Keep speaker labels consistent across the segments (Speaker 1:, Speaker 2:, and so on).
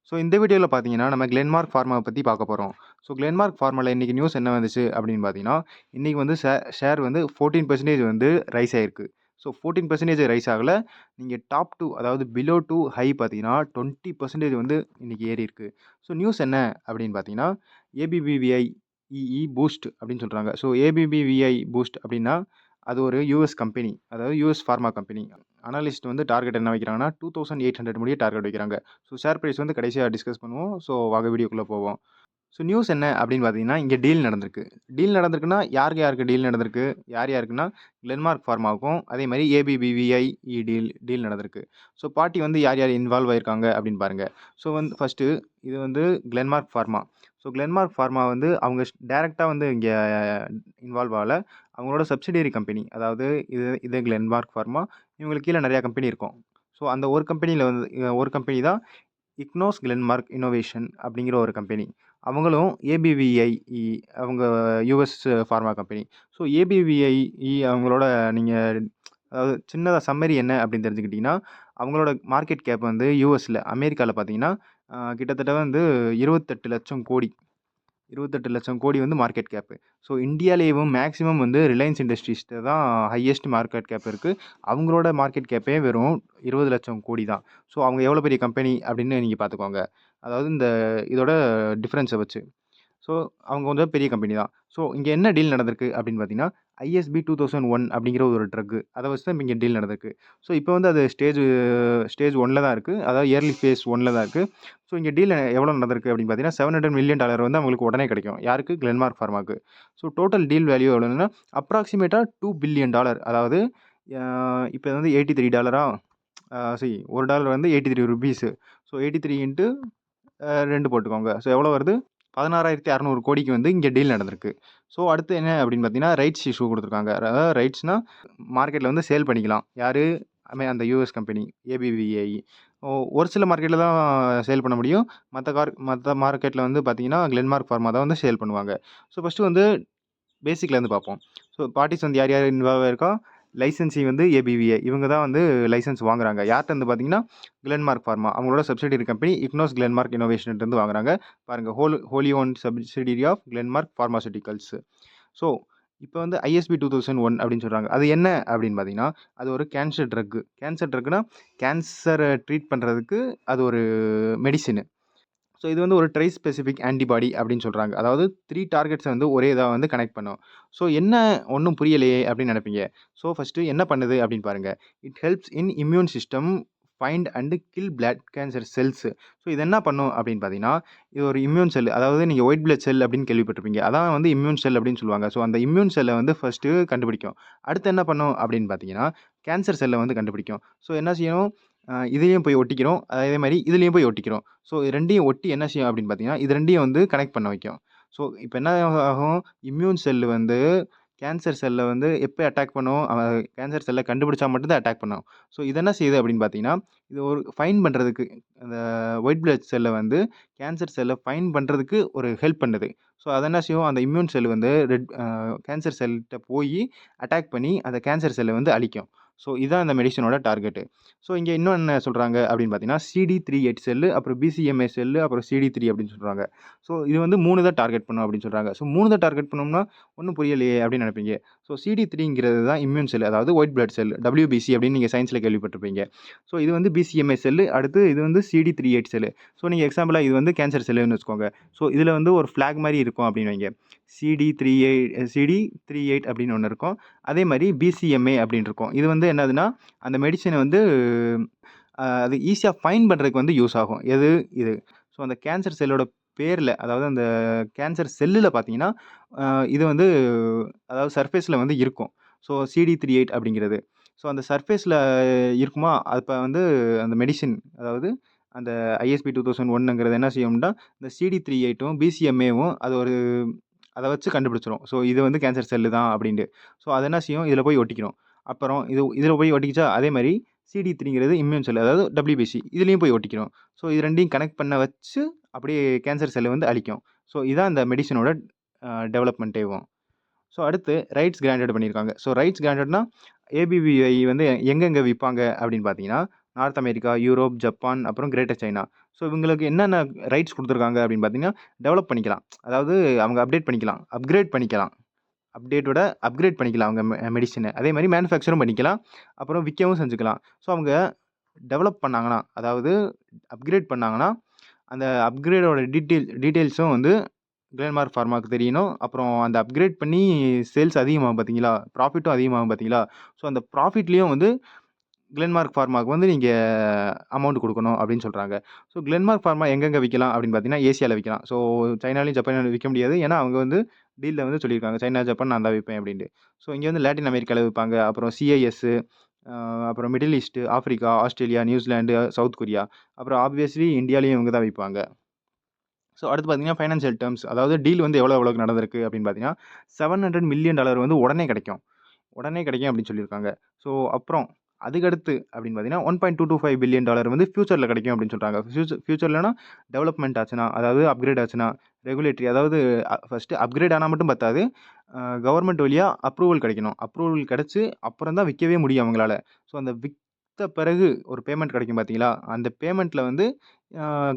Speaker 1: So இந்த வீடியோவில் பார்த்தீங்கன்னா நம்ம கிளென்மார்க் ஃபார்மாவை பற்றி பார்க்க போகிறோம். ஸோ கிளென்மார்க் ஃபார்மாவில் இன்றைக்கி நியூஸ் என்ன வந்துச்சு அப்படின்னு பார்த்தீங்கன்னா, இன்றைக்கி வந்து ஷேர் வந்து 14% வந்து ரைஸ் ஆகிருக்கு. ஸோ 14% ரைஸ் ஆகல. நீங்கள் டாப் 2 அதாவது பிலோ 2 ஹை பார்த்தீங்கன்னா 20% வந்து இன்றைக்கி ஏறி இருக்கு. ஸோ நியூஸ் என்ன அப்படின்னு பார்த்தீங்கன்னா, ஏபிபிவிஐ பூஸ்ட் அப்படின்னு சொல்கிறாங்க. ஸோ ஏபிபிவிஐ பூஸ்ட் அப்படின்னா அது ஒரு யூஎஸ் கம்பெனி, அதாவது யூஎஸ் ஃபார்மா கம்பெனி. அனலிஸ்ட் வந்து டார்கெட் என்ன வைக்கிறாங்கன்னா 2800 முடிய டார்கெட் வைக்கிறாங்க. ஸோ ஷேர் ப்ரைஸ் வந்து கடைசியாக டிஸ்கஸ் பண்ணுவோம். ஸோ வாங்க வீடியோக்குள்ளே போவோம். ஸோ நியூஸ் என்ன அப்படின்னு பார்த்தீங்கன்னா, இங்கே டீல் நடந்திருக்கு. டீல் நடந்திருக்குன்னா யாருக்கு யாருக்கு டீல் நடந்திருக்கு? யார் யாருக்குன்னா கிளென்மார்க் ஃபார்மாவுக்கும் அதே மாதிரி ஏபிபிவிஐ டீல் நடந்திருக்கு. ஸோ பார்ட்டி வந்து யார் யார் இன்வால்வ் ஆயிருக்காங்க அப்படின்னு பாருங்கள். ஸோ வந்து ஃபஸ்ட்டு இது வந்து Glenmark pharma. So Glenmark pharma வந்து அவங்க டேரெக்டாக வந்து இங்கே இன்வால்வ் ஆகல. அவங்களோட சப்சிடியரி கம்பெனி, அதாவது இது கிளென்மார்க் ஃபார்மா. இவங்களுக்கு கீழே நிறையா கம்பெனி இருக்கும். ஸோ அந்த ஒரு கம்பெனியில் வந்து ஒரு கம்பெனி தான் இக்னோஸ் கிளென்மார்க் இன்னோவேஷன் அப்படிங்கிற ஒரு கம்பெனி. அவங்களும் ஏபிவிஐஇ அவங்க யுஎஸ் ஃபார்மா கம்பெனி. ஸோ ஏபிவிஐஇ அவங்களோட நீங்கள் அதாவது சின்னதாக சம்மரி என்ன அப்படின்னு தெரிஞ்சுக்கிட்டிங்கன்னா, அவங்களோட மார்க்கெட் கேப் வந்து யூஎஸில் அமெரிக்காவில் பார்த்தீங்கன்னா கிட்டத்தட்ட வந்து 28,00,000 கோடி வந்து மார்க்கெட் கேப்பு. ஸோ இந்தியாவிலேயும் மேக்ஸிமம் வந்து ரிலையன்ஸ் இண்டஸ்ட்ரீஸ்ட்டு தான் ஹையஸ்ட் மார்க்கெட் கேப் இருக்குது. அவங்களோட மார்க்கெட் கேப்பே வெறும் 20,00,000 கோடி தான். ஸோ அவங்க எவ்வளோ பெரிய கம்பெனி அப்படின்னு நீங்கள் பார்த்துக்கோங்க. அதாவது இந்த இதோட டிஃப்ரென்ஸை வச்சு. ஸோ அவங்க கொஞ்சம் பெரிய கம்பெனி தான். ஸோ இங்கே என்ன டீல் நடந்திருக்கு அப்படின்னு பார்த்தீங்கன்னா, ஐஎஸ்பி 2001 அப்படிங்கிற ஒரு ட்ரக்கு, அதை வச்சு தான் இங்கே டீல் நடந்திருக்கு. ஸோ இப்போ வந்து அது ஸ்டேஜ் 1ல் தான் இருக்குது. அதாவது இயர்லி ஃபேஸ் 1ல் தான் இருக்குது. ஸோ இங்கே டீல் எவ்வளோ நடந்திருக்கு அப்படின்னு பார்த்தீங்கன்னா, $700 மில்லியன் வந்து அவங்களுக்கு உடனே கிடைக்கும். யாருக்கு? கிளென்மார்க் ஃபார்மாவுக்கு. ஸோ டோட்டல் டீல் வேல்யூ எவ்வளோன்னா அப்ராக்சிமேட்டாக $2 பில்லியன். அதாவது இப்போ வந்து $83 $1 வந்து ₹83. ஸோ 83 இன்ட்டு 2 போட்டுக்கோங்க. ஸோ எவ்வளோ வருது? 16,600 கோடிக்கு வந்து இங்கே டீல் நடந்திருக்கு. ஸோ அடுத்து என்ன அப்படின்னு பார்த்தீங்கன்னா, ரைட்ஸ் இஷ்யூ கொடுத்துருக்காங்க. அதாவது ரைட்ஸ்னால் மார்க்கெட்டில் வந்து சேல் பண்ணிக்கலாம். யார்? அந்த யூஎஸ் கம்பெனி ஏபிவிஐ. ஒரு சில மார்க்கெட்டில் தான் சேல் பண்ண முடியும். மற்ற மார்க்கெட்டில் வந்து பார்த்தீங்கன்னா கிளென்மார்க் ஃபார்மா தான் வந்து சேல் பண்ணுவாங்க. ஸோ ஃபஸ்ட்டு வந்து பேசிக்லேருந்து பார்ப்போம். ஸோ பார்ட்டிஸ் வந்து யார் யார் இன்வால்வ் ஆயிருக்கா? லைசன்சி வந்து ஏபிவிஐ. இவங்க தான் வந்து லைசன்ஸ் வாங்குறாங்க. யார்கிட்ட வந்து பார்த்தீங்கன்னா கிளென்மார்க் ஃபார்மா. அவங்களோட சப்சிடியரி கம்பெனி இக்னோஸ் கிளென்மார்க் இன்னோவேஷன்ட்டு வாங்குறாங்க. பாருங்கள், wholly owned subsidiary of Glenmark pharmaceuticals. So இப்போ வந்து ஐஎஸ்பி 2001 அப்படின்னு சொல்கிறாங்க. அது என்ன அப்படின்னு பார்த்தீங்கன்னா, அது ஒரு கேன்சர் ட்ரக்குனா கேன்சரை ட்ரீட் பண்ணுறதுக்கு அது ஒரு மெடிசினு. ஸோ இது வந்து ஒரு ட்ரை ஸ்பெசிஃபிக் ஆன்டிபாடி அப்படின்னு சொல்கிறாங்க. அதாவது 3 டார்கெட்ஸை வந்து ஒரே இதாக வந்து கனெக்ட் பண்ணும். ஸோ என்ன ஒன்றும் புரியலையே அப்படின்னு நினைப்பீங்க. ஸோ ஃபஸ்ட்டு என்ன பண்ணுது அப்படின்னு பாருங்கள். It helps in immune system find and kill blood cancer cells. So இது என்ன பண்ணும் அப்படின்னு பார்த்தீங்கன்னா, இது ஒரு இம்யூன் செல். அதாவது நீங்கள் ஒயிட் பிளட் செல் அப்படின்னு கேள்விப்பட்டிருப்பீங்க. அதான் வந்து இம்யூன் செல் அப்படின்னு சொல்லுவாங்க. ஸோ அந்த இம்யூன் செல்லை வந்து ஃபஸ்ட்டு கண்டுபிடிக்கும். அடுத்து என்ன பண்ணும் அப்படின்னு பார்த்தீங்கன்னா, கேன்சர் செல்லை வந்து கண்டுபிடிக்கும். ஸோ என்ன செய்யணும்? இதுலேயும் போய் ஒட்டிக்கிறோம். அதே மாதிரி இதுலேயும் போய் ஒட்டிக்கிறோம். ஸோ இது 2யும் ஒட்டி என்ன செய்யும் அப்படின்னு பார்த்தீங்கன்னா, இது 2யும் வந்து கனெக்ட் பண்ண வைக்கும். ஸோ இப்போ என்ன ஆகும்? இம்யூன் செல்லு வந்து கேன்சர் செல்லை வந்து எப்போ அட்டாக் பண்ணும்? கேன்சர் செல்லை கண்டுபிடிச்சா மட்டும் தான் அட்டாக் பண்ணும். ஸோ இது என்ன செய்யுது அப்படின்னு பார்த்தீங்கன்னா, இது ஒரு ஃபைண்ட் பண்ணுறதுக்கு அந்த ஒயிட் பிளட் செல்லை வந்து கேன்சர் செல்லை ஃபைண்ட் பண்ணுறதுக்கு ஒரு ஹெல்ப் பண்ணுது. ஸோ அது என்ன செய்யும்? அந்த இம்யூன் செல் வந்து கேன்சர் செல்கிட்ட போய் அட்டாக் பண்ணி அந்த கேன்சர் செல்லை வந்து அழிக்கும். ஸோ இதுதான் இந்த மெடிசனோட டார்கெட்டு. ஸோ இங்கே இன்னும் என்ன சொல்கிறாங்க அப்படின்னு பார்த்தீங்கன்னா, CD38 செல்லு, அப்புறம் BCMA செல்லு, அப்புறம் CD3 அப்படின்னு சொல்கிறாங்க. ஸோ இது வந்து 3 தான் டார்கெட் பண்ணும் அப்படின்னு சொல்கிறாங்க. ஸோ 3 தான் டார்கெட் பண்ணோம்னா ஒன்றும் புரியலையே அப்படின்னு நினைப்பீங்க. ஸோ CD3ங்கிறது தான் இம்யூன் செல், அதாவது ஒயிட் பிளட் செல், WBC அப்படின்னு நீங்கள் சயின்ஸில் கேள்விப்பட்டிருப்பீங்க. ஸோ இது வந்து BCMA செல்லு, அடுத்து இது வந்து CD38 செல்லு. ஸோ நீங்கள் எக்ஸாம்பிளாக இது வந்து கேன்சர் செல்லுன்னு வச்சுக்கோங்க. ஸோ இதில் வந்து ஒரு ஃப்ளாக் மாதிரி இருக்கும் அப்படின்னு வைங்க. CD38 அப்படின்னு ஒன்று இருக்கும். அதே மாதிரி BCMA அப்படின்னு இருக்கும். இது வந்து என்னதுன்னா, அந்த மெடிசினை வந்து அது ஈஸியாக ஃபைண்ட் பண்ணுறதுக்கு வந்து யூஸ் ஆகும். இது. ஸோ அந்த கேன்சர் செல்லோட பேரில், அதாவது அந்த கேன்சர் செல்லில் பார்த்தீங்கன்னா, இது வந்து அதாவது சர்ஃபேஸில் வந்து இருக்கும். ஸோ CD38 அப்படிங்கிறது. ஸோ அந்த சர்ஃபேஸில் இருக்குமா, அப்போ வந்து அந்த மெடிசின், அதாவது அந்த ISB 2001ங்கிறது என்ன செய்யும்னா, இந்த CD38ம் BCMAவும் அதை வச்சு கண்டுபிடிச்சிரும். ஸோ இது வந்து கேன்சர் செல்லு தான் அப்படின்ட்டு. ஸோ அது என்ன செய்யும்? இதில் போய் ஒட்டிக்கிறோம். அப்புறம் இதில் போய் ஒட்டிக்கிச்சா, அதே மாதிரி CD3ங்கிறது இம்யூன் செல், அதாவது WBC, இதுலேயும் போய் ஒட்டிக்கிறோம். ஸோ இது 2யும் கனெக்ட் பண்ண வச்சு அப்படியே கேன்சர் செல்லை வந்து அழிக்கும். ஸோ இதான் இந்த மெடிசனோட டெவலப்மெண்ட்டேவும். ஸோ அடுத்து ரைட்ஸ் கிராண்டட் பண்ணியிருக்காங்க. ஸோ ரைட்ஸ் கிராண்டட்னா ஏபிவிஐ வந்து எங்கெங்கே விற்பாங்க அப்படின்னு பார்த்தீங்கன்னா, நார்த் அமெரிக்கா, யூரோப், ஜப்பான், அப்புறம் கிரேட்டர் சைனா. ஸோ இவங்களுக்கு என்னென்ன ரைட்ஸ் குடுத்துருக்காங்க அப்படின்னு பார்த்தீங்கன்னா, டெவலப் பண்ணிக்கலாம். அதாவது அவங்க அப்டேட் பண்ணிக்கலாம். அப்கிரேட் பண்ணிக்கலாம். அப்கிரேட் பண்ணிக்கலாம் அவங்க மெடிசின. அதே மாரி மேனுஃபேக்சரும் பண்ணிக்கலாம். அப்புறம் விற்கவும் செஞ்சுக்கலாம். ஸோ அவங்க டெவலப் பண்ணாங்கன்னா, அதாவது அப்கிரேட் பண்ணாங்கன்னா, அந்த அப்கிரேடோட டீட்டெயில்ஸும் வந்து குளென்மார்க் ஃபார்மாக்கு தெரியணும். அப்புறம் அந்த அப்கிரேட் பண்ணி சேல்ஸ் அதிகமாகும் பார்த்தீங்களா? ப்ராஃபிட்டும் அதிகமாகும் பார்த்தீங்களா? ஸோ அந்த ப்ராஃபிட்லயும் வந்து குளென்மார்க் ஃபார்மாக்கு வந்து நீங்க அமௌண்ட் குடுக்கணும் அப்படின்னு சொல்றாங்க. ஸோ குளென்மார்க் ஃபார்மா எங்கெங்க விக்கலாம் அப்படின்னு பார்த்தீங்கன்னா, ஏசியால விக்கலாம். ஸோ சைனாலயும், ஜப்பான்லயும் விக்க முடியாது. ஏன்னா அவங்க வந்து டீல்ல வந்து சொல்லியிருக்காங்க. சைனா, ஜப்பான் நான் தான் விப்பேன் அப்படின்ட்டு. ஸோ இங்க வந்து லாட்டின் அமெரிக்கால விப்பாங்க. அப்புறம் சிஐஎஸ், அப்புறம் Middle East, Africa, Australia, New Zealand, South Korea. அப்புறம் ஆப்வியஸ்லி இந்தியாலயும் இவங்க தான் விப்பாங்க. ஸோ அடுத்து பார்த்தீங்கன்னா, ஃபைனான்சியல் டெர்ம்ஸ். அதாவது டீல் வந்து எவ்வளோக்கு நடந்திருக்கு அப்படின்னு பார்த்தீங்கன்னா, $700 மில்லியன் வந்து உடனே கிடைக்கும். உடனே கிடைக்கும் அப்படின்னு சொல்லியிருக்காங்க. ஸோ அப்புறம் அதுக்கடுத்து அப்படின்னு பார்த்தீங்கன்னா, $1.225 பில்லியன் வந்து ஃபியூச்சர்ல கிடைக்கும் அப்படின்னு சொல்றாங்க. ஃபியூச்சர்லனா டெவலப்மெண்ட் ஆச்சுன்னா, அதாவது அப்கிரேட் ஆச்சுன்னா, ரெகுலேட்டரி அதாவது ஃபர்ஸ்ட்டு அப்கிரேட் ஆனா மட்டும் பத்தாது. கவர்மெண்ட் வழியா அப்ரூவல் கிடைக்கணும். அப்ரூவல் கிடைச்சு அப்புறம் தான் விக்கவே முடியும் அவங்களால. ஸோ அந்த வித்த பிறகு ஒரு பேமெண்ட் கிடைக்கும் பார்த்தீங்களா? அந்த பேமெண்ட்ல வந்து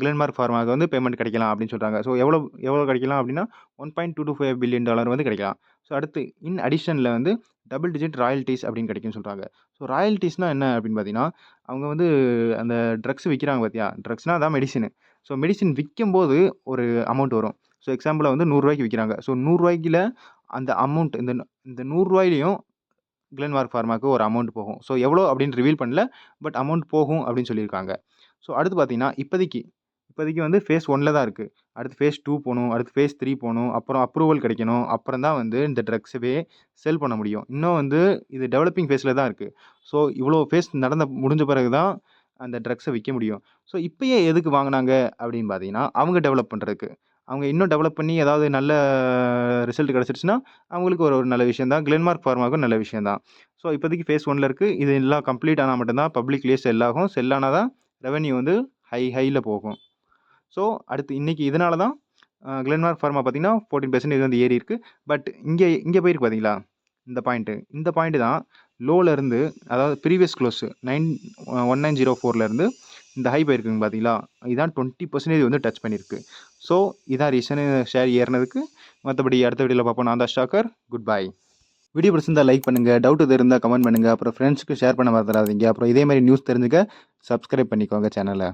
Speaker 1: குளென்மார்க் ஃபார்மாக்கு வந்து பேமெண்ட் கிடைக்கலாம் அப்படின்னு சொல்றாங்க. ஸோ எவ்வளோ கிடைக்கலாம் அப்படின்னா, $1.225 பில்லியன் வந்து கிடைக்கலாம். ஸோ அடுத்து இன் அடிஷன்ல வந்து டபுள் டிஜிட் ராயல்டீஸ் அப்படின்னு கிடைக்கும்னு சொல்றாங்க. ஸோ ராயல்டீஸ்னா என்ன அப்படின்னு பார்த்தீங்கன்னா, அவங்க வந்து அந்த ட்ரக்ஸ் விக்கிறாங்க பார்த்தியா? ட்ரக்ஸ்னா அதான் மெடிசினு. ஸோ மெடிசின் விக்கும்போது ஒரு அமௌண்ட் வரும். ஸோ எக்ஸாம்பிளா வந்து ரூ. 100க்கு விக்கிறாங்க. ஸோ ரூ. 100ல அந்த அமௌண்ட் இந்த ரூ. 100லயும் குளென்மார்க் ஃபார்மாக்கு ஒரு அமௌண்ட் போகும். ஸோ எவ்வளோ அப்படின்னு ரிவீல் பண்ணல. பட் அமௌண்ட் போகும் அப்படின்னு சொல்லியிருக்காங்க. ஸோ அடுத்து பார்த்தீங்கன்னா, இப்போதைக்கு வந்து ஃபேஸ் 1ல தான் இருக்கு. அடுத்து ஃபேஸ் 2 போணும். அடுத்து ஃபேஸ் 3 போணும். அப்புறம் அப்ரூவல் கிடைக்கணும். அப்புறம் தான் வந்து இந்த ட்ரக்ஸவே செல் பண்ண முடியும். இன்னும் வந்து இது டெவலப்பிங் ஃபேஸ்ல தான் இருக்கு. ஸோ இவ்வளோ ஃபேஸ் முடிஞ்ச பிறகு தான் அந்த ட்ரக்ஸ விக்க முடியும். ஸோ இப்பயே எதுக்கு வாங்குனாங்க அப்படின்னு பார்த்தீங்கன்னா, அவங்க டெவலப் பண்றதுக்கு. அவங்க இன்னும் டெவலப் பண்ணி ஏதாவது நல்ல ரிசல்ட் கிடைச்சிருச்சுன்னா, அவங்களுக்கு ஒரு ஒரு நல்ல விஷயம் தான். குளென்மார்க் ஃபார்மாவுக்கும் நல்ல விஷயம் தான். ஸோ இப்போதைக்கு ஃபேஸ் 1ல இருக்கு. இது எல்லாம் கம்ப்ளீட் ஆனா மட்டும் தான் பப்ளிக்லயே செல் ஆகும். செல் ஆனா தான் ரெவென்யூ வந்து ஹைல போகும். ஸோ அடுத்து இன்னைக்கு இதனால தான் குளென்மார்க் ஃபார்மா பார்த்தீங்கன்னா 14% இது வந்து ஏறி இருக்கு. பட் இங்க போயிருக்கு பார்த்தீங்களா? இந்த பாயிண்ட் தான் லோல இருந்து அதாவது ப்ரீவியஸ் க்ளோஸ் 1904ல இருந்து இந்த ஹை போயிருக்குங்க பார்த்தீங்களா? இதான் 20% வந்து டச் பண்ணியிருக்கு. ஸோ இதான் ரீசனு ஷேர் ஏறுனதுக்கு. மத்தபடி அடுத்த வீடியோல பார்ப்போம். நான் தான் ஸ்டாக்கர். Good bye. வீடியோ பிடிச்சிருந்தா லைக் பண்ணுங்க. டவுட் எதுவும் இருந்தால் கமெண்ட் பண்ணுங்க. அப்புறம் ஃப்ரெண்ட்ஸ்க்கு ஷேர் பண்ண மறந்துடாதீங்க. அப்புறம் இதே மாதிரி நியூஸ் தெரிஞ்சுக்க சப்ஸ்கிரைப் பண்ணிக்கோங்க சேனலை.